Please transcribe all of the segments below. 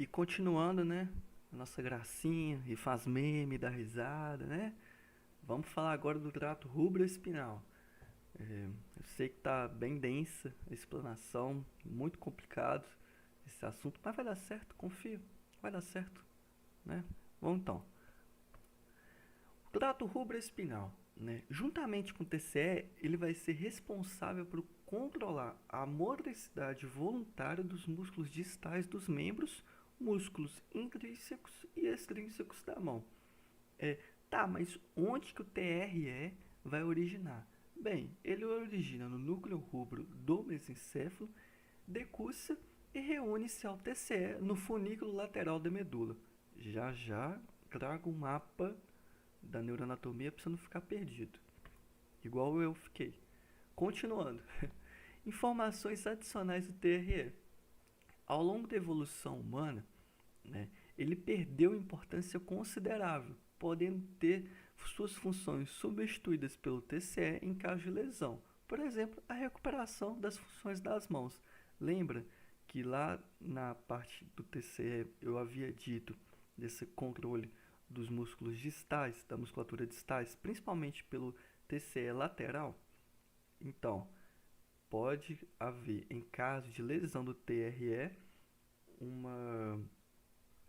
E continuando, né? Nossa gracinha, e faz meme, dá risada, né? Vamos falar agora do trato rubro-espinal. Eu sei que tá bem densa a explanação, muito complicado esse assunto, mas vai dar certo, confio, vai dar certo, né? Vamos então. O trato rubro-espinal, né? Juntamente com o TCE, ele vai ser responsável por controlar a motricidade voluntária dos músculos distais dos membros, músculos intrínsecos e extrínsecos da mão. É, tá, mas onde que o TRE vai originar? Bem, ele origina no núcleo rubro do mesencéfalo, decússa e reúne-se ao TCE no funículo lateral da medula. Já já trago um mapa da neuroanatomia para você não ficar perdido, igual eu fiquei. Continuando. Informações adicionais do TRE. Ao longo da evolução humana, né, ele perdeu importância considerável, podendo ter suas funções substituídas pelo TCE em caso de lesão. Por exemplo, a recuperação das funções das mãos. Lembra que lá na parte do TCE eu havia dito desse controle dos músculos distais, da musculatura distais, principalmente pelo TCE lateral? Então, pode haver, em caso de lesão do TRE, uma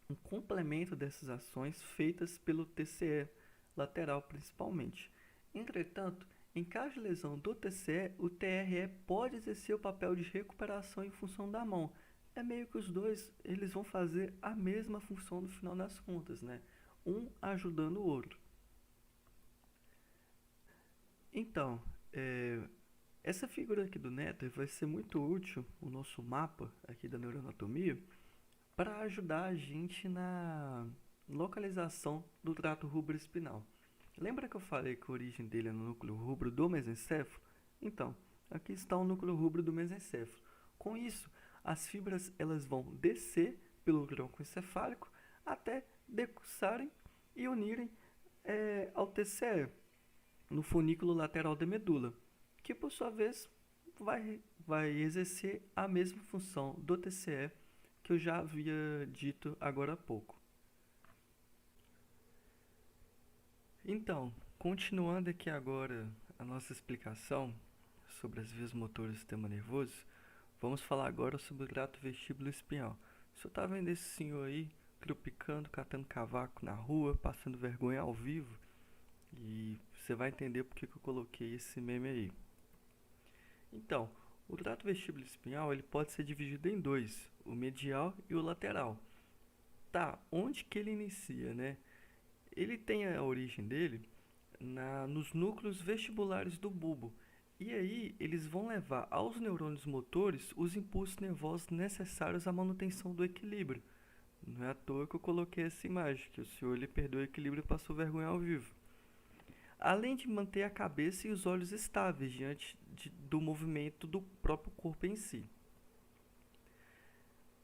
um complemento dessas ações feitas pelo TCE lateral principalmente. Entretanto, em caso de lesão do TCE, o TRE pode exercer o papel de recuperação em função da mão. É meio que os dois eles vão fazer a mesma função no final das contas, né? Um ajudando o outro. Então, essa figura aqui do Netter vai ser muito útil, o nosso mapa aqui da neuroanatomia, para ajudar a gente na localização do trato rubro-espinal. Lembra que eu falei que a origem dele é no núcleo rubro do mesencéfalo? Então, aqui está o núcleo rubro do mesencéfalo. Com isso, as fibras elas vão descer pelo tronco encefálico até decussarem e unirem ao TCE, no funículo lateral da medula, que por sua vez vai exercer a mesma função do TCE que eu já havia dito agora há pouco. Então, continuando aqui agora a nossa explicação sobre as vias motoras do sistema nervoso, vamos falar agora sobre o trato vestíbulo espinhal. O senhor tá vendo esse senhor aí, tropicando, catando cavaco na rua, passando vergonha ao vivo? E você vai entender porque que eu coloquei esse meme aí. Então, o trato vestíbulo espinhal ele pode ser dividido em dois, o medial e o lateral. Tá, onde que ele inicia, né? Ele tem a origem dele nos núcleos vestibulares do bulbo. E aí eles vão levar aos neurônios motores os impulsos nervosos necessários à manutenção do equilíbrio. Não é à toa que eu coloquei essa imagem, que o senhor ele perdeu o equilíbrio e passou vergonha ao vivo. Além de manter a cabeça e os olhos estáveis diante do movimento do próprio corpo em si.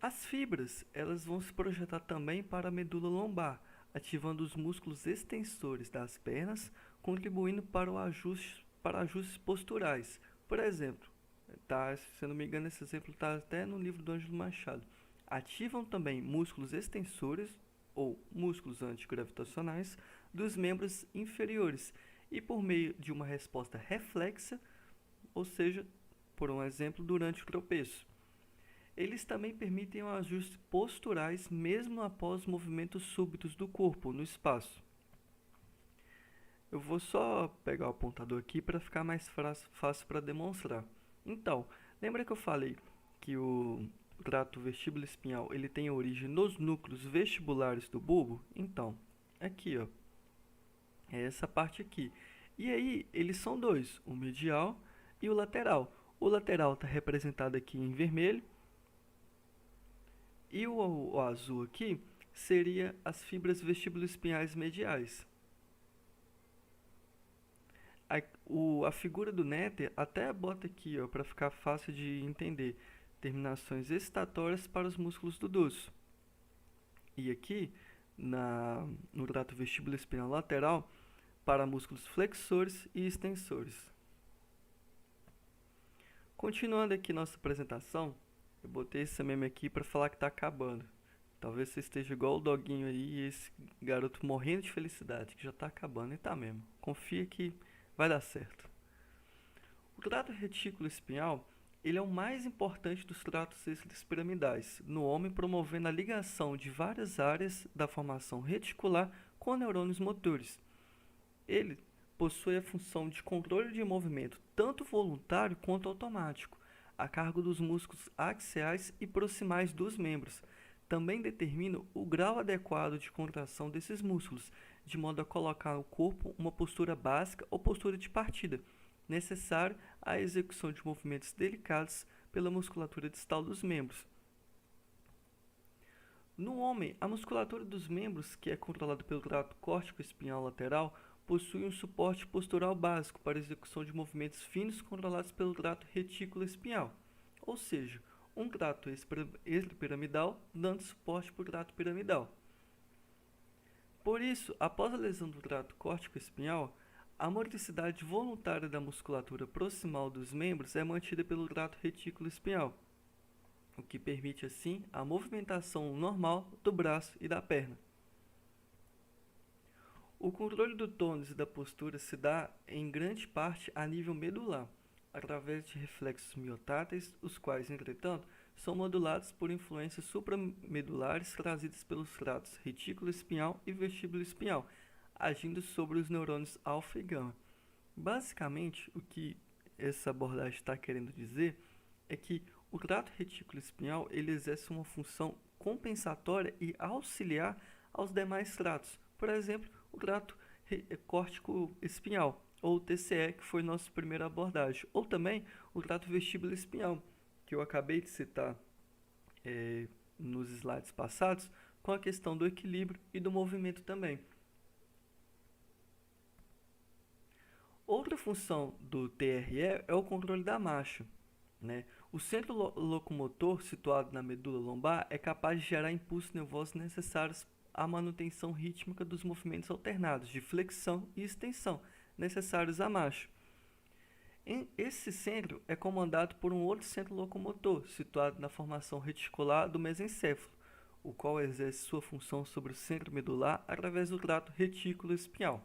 As fibras elas vão se projetar também para a medula lombar, ativando os músculos extensores das pernas, contribuindo para ajustes posturais. Por exemplo, tá, se eu não me engano, esse exemplo está até no livro do Ângelo Machado. Ativam também músculos extensores ou músculos antigravitacionais dos membros inferiores e por meio de uma resposta reflexa, ou seja, por um exemplo, durante o tropeço. Eles também permitem um ajuste posturais mesmo após movimentos súbitos do corpo no espaço. Eu vou só pegar o apontador aqui para ficar mais fácil para demonstrar. Então, lembra que eu falei que o trato vestíbulo espinhal ele tem origem nos núcleos vestibulares do bulbo? Então, aqui ó, é essa parte aqui. E aí, eles são dois, o medial e o lateral. O lateral está representado aqui em vermelho e o azul aqui seria as fibras vestibuloespinhais mediais. A figura do Netter até bota aqui para ficar fácil de entender. Terminações excitatórias para os músculos do dorso. E aqui, no trato vestibuloespinhal lateral, para músculos flexores e extensores. Continuando aqui nossa apresentação, eu botei esse meme aqui para falar que está acabando. Talvez você esteja igual o doguinho aí e esse garoto morrendo de felicidade, que já tá acabando, e tá mesmo. Confia que vai dar certo. O trato retículo espinhal, ele é o mais importante dos tratos piramidais, no homem promovendo a ligação de várias áreas da formação reticular com neurônios motores. Ele possui a função de controle de movimento tanto voluntário quanto automático, a cargo dos músculos axiais e proximais dos membros. Também determina o grau adequado de contração desses músculos, de modo a colocar no corpo uma postura básica ou postura de partida, necessária à execução de movimentos delicados pela musculatura distal dos membros. No homem, a musculatura dos membros, que é controlada pelo trato córtico-espinhal lateral, possui um suporte postural básico para a execução de movimentos finos controlados pelo trato retículo-espinhal, ou seja, um trato extrapiramidal dando suporte para o trato piramidal. Por isso, após a lesão do trato córtico-espinhal, a modicidade voluntária da musculatura proximal dos membros é mantida pelo trato retículo-espinhal, o que permite assim a movimentação normal do braço e da perna. O controle do tônus e da postura se dá em grande parte a nível medular, através de reflexos miotáteis, os quais, entretanto, são modulados por influências supramedulares trazidas pelos tratos retículo espinhal e vestíbulo espinhal, agindo sobre os neurônios alfa e gama. Basicamente, o que essa abordagem está querendo dizer é que o trato retículo espinhal ele exerce uma função compensatória e auxiliar aos demais tratos. Por exemplo, o trato córtico espinhal, ou TCE, que foi nossa primeira abordagem, ou também o trato vestíbulo espinhal, que eu acabei de citar nos slides passados, com a questão do equilíbrio e do movimento também. Outra função do TRE é o controle da marcha, né? O centro locomotor, situado na medula lombar, é capaz de gerar impulsos nervosos necessários à manutenção rítmica dos movimentos alternados de flexão e extensão, necessários à marcha. Esse centro é comandado por um outro centro locomotor, situado na formação reticular do mesencéfalo, o qual exerce sua função sobre o centro medular através do trato retículo-espinhal.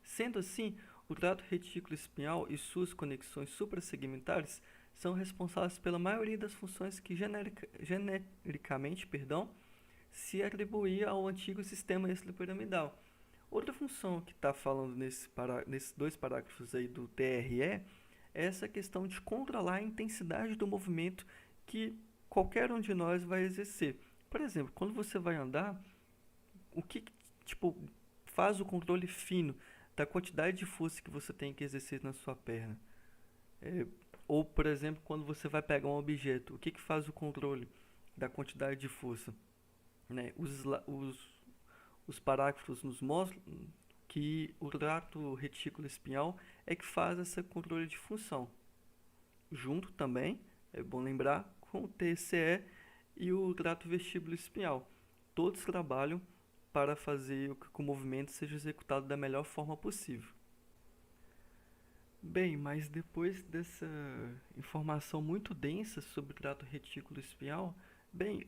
Sendo assim, o trato retículo-espinhal e suas conexões suprassegmentares são responsáveis pela maioria das funções que genericamente se atribuía ao antigo sistema extrapiramidal. Outra função que está falando nesses dois parágrafos aí do TRE é essa questão de controlar a intensidade do movimento que qualquer um de nós vai exercer. Por exemplo, quando você vai andar, o que faz o controle fino da quantidade de força que você tem que exercer na sua perna? Ou, por exemplo, quando você vai pegar um objeto, o que faz o controle da quantidade de força? Né? Os parágrafos nos mostram que o trato retículo espinhal é que faz esse controle de função. Junto também, é bom lembrar, com o TCE e o trato vestíbulo espinhal. Todos trabalham para fazer com que o movimento seja executado da melhor forma possível. Bem, mas depois dessa informação muito densa sobre o trato retículo espinhal,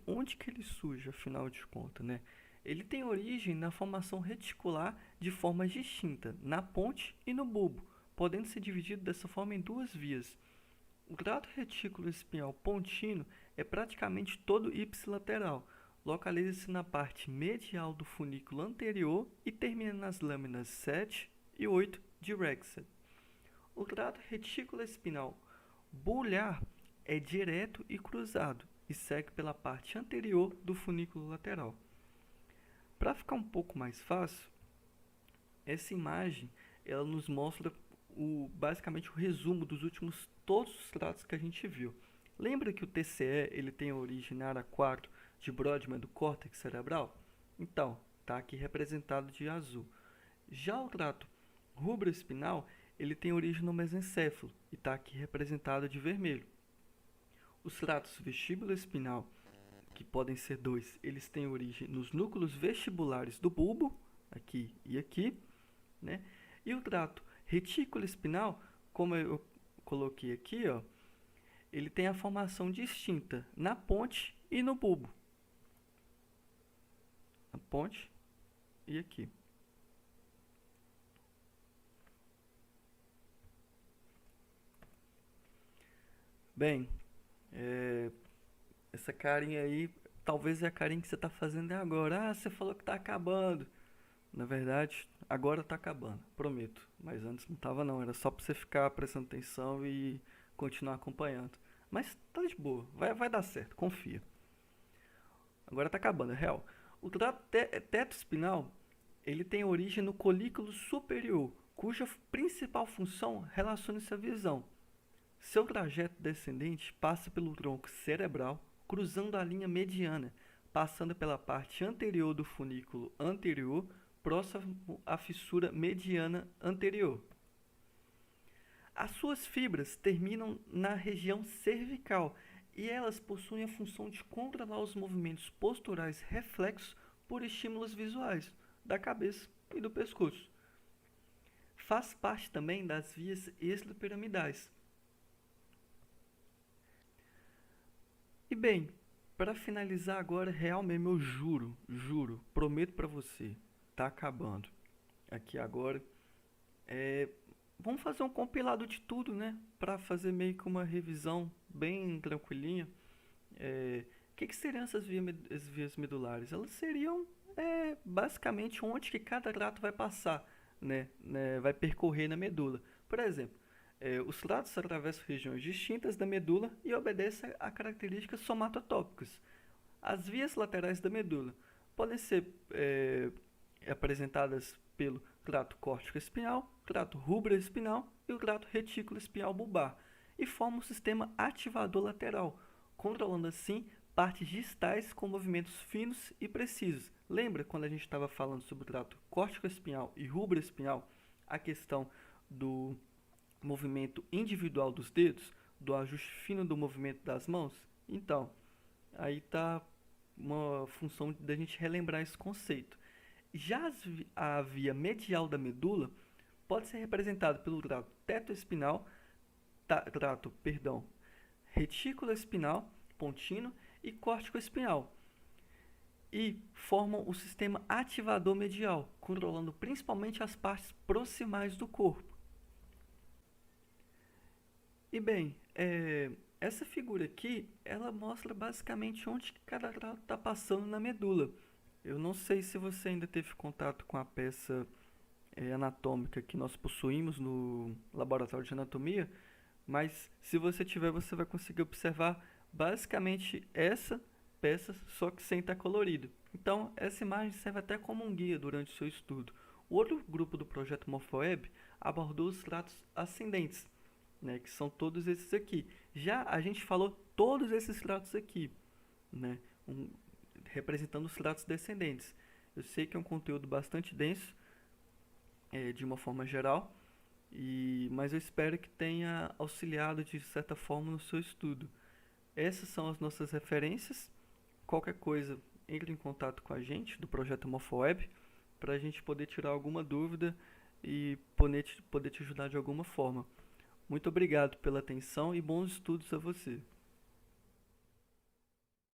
onde que ele surge, afinal de contas, né? Ele tem origem na formação reticular de forma distinta, na ponte e no bulbo, podendo ser dividido dessa forma em duas vias. O trato retículo espinhal pontino é praticamente todo ipsilateral, localiza-se na parte medial do funículo anterior e termina nas lâminas 7 e 8 de Rexed. O trato retículo espinal bulbar é direto e cruzado e segue pela parte anterior do funículo lateral. Para ficar um pouco mais fácil, essa imagem ela nos mostra basicamente o resumo dos últimos todos os tratos que a gente viu. Lembra que o TCE ele tem a origem na área 4 de Brodmann do córtex cerebral? Então, está aqui representado de azul. Já o trato rubroespinal ele tem origem no mesencéfalo e está aqui representado de vermelho. Os tratos vestíbulo-espinal, que podem ser dois, eles têm origem nos núcleos vestibulares do bulbo, aqui e aqui, né? E o trato retículo-espinal, como eu coloquei aqui, ó, ele tem a formação distinta na ponte e no bulbo. ponte e aqui. Bem, essa carinha aí, talvez é a carinha que você tá fazendo agora. Ah, você falou que tá acabando. Na verdade, agora tá acabando, prometo. Mas antes não tava não, era só pra você ficar prestando atenção e continuar acompanhando. Mas tá de boa, vai dar certo, confia. Agora tá acabando, é real. O teto espinal, ele tem origem no colículo superior, cuja principal função relaciona-se à visão. Seu trajeto descendente passa pelo tronco cerebral, cruzando a linha mediana, passando pela parte anterior do funículo anterior, próximo à fissura mediana anterior. As suas fibras terminam na região cervical e elas possuem a função de controlar os movimentos posturais reflexos por estímulos visuais da cabeça e do pescoço. Faz parte também das vias extrapiramidais. E bem, para finalizar agora, real mesmo, eu juro, prometo para você, tá acabando. Aqui agora, vamos fazer um compilado de tudo, né? Para fazer meio que uma revisão bem tranquilinha. Que seriam as vias medulares? Elas seriam basicamente onde que cada trato vai passar, né? Vai percorrer na medula. Por exemplo, os tratos atravessam regiões distintas da medula e obedecem a características somatotópicas. As vias laterais da medula podem ser apresentadas pelo trato córtico-espinhal, trato rubro-espinal e o trato retículo-espinhal bulbar, e formam um sistema ativador lateral, controlando assim partes distais com movimentos finos e precisos. Lembra quando a gente estava falando sobre o trato córtico-espinhal e rubro-espinhal, a questão do movimento individual dos dedos, do ajuste fino do movimento das mãos? Então, aí está uma função da gente relembrar esse conceito. Já a via medial da medula pode ser representada pelo trato tetoespinal, retículo espinal, pontino e córtico espinal, e formam o sistema ativador medial, controlando principalmente as partes proximais do corpo. E bem, essa figura aqui, ela mostra basicamente onde cada trato está passando na medula. Eu não sei se você ainda teve contato com a peça anatômica que nós possuímos no laboratório de anatomia, mas se você tiver, você vai conseguir observar basicamente essa peça, só que sem estar colorido. Então, essa imagem serve até como um guia durante o seu estudo. O outro grupo do projeto MorphoWeb abordou os tratos ascendentes, né, que são todos esses aqui. Já a gente falou todos esses tratos aqui, né, representando os tratos descendentes. Eu sei que é um conteúdo bastante denso, de uma forma geral, mas eu espero que tenha auxiliado de certa forma no seu estudo. Essas são as nossas referências. Qualquer coisa, entre em contato com a gente do projeto MorphoWeb para a gente poder tirar alguma dúvida e poder te ajudar de alguma forma. Muito obrigado pela atenção e bons estudos a você.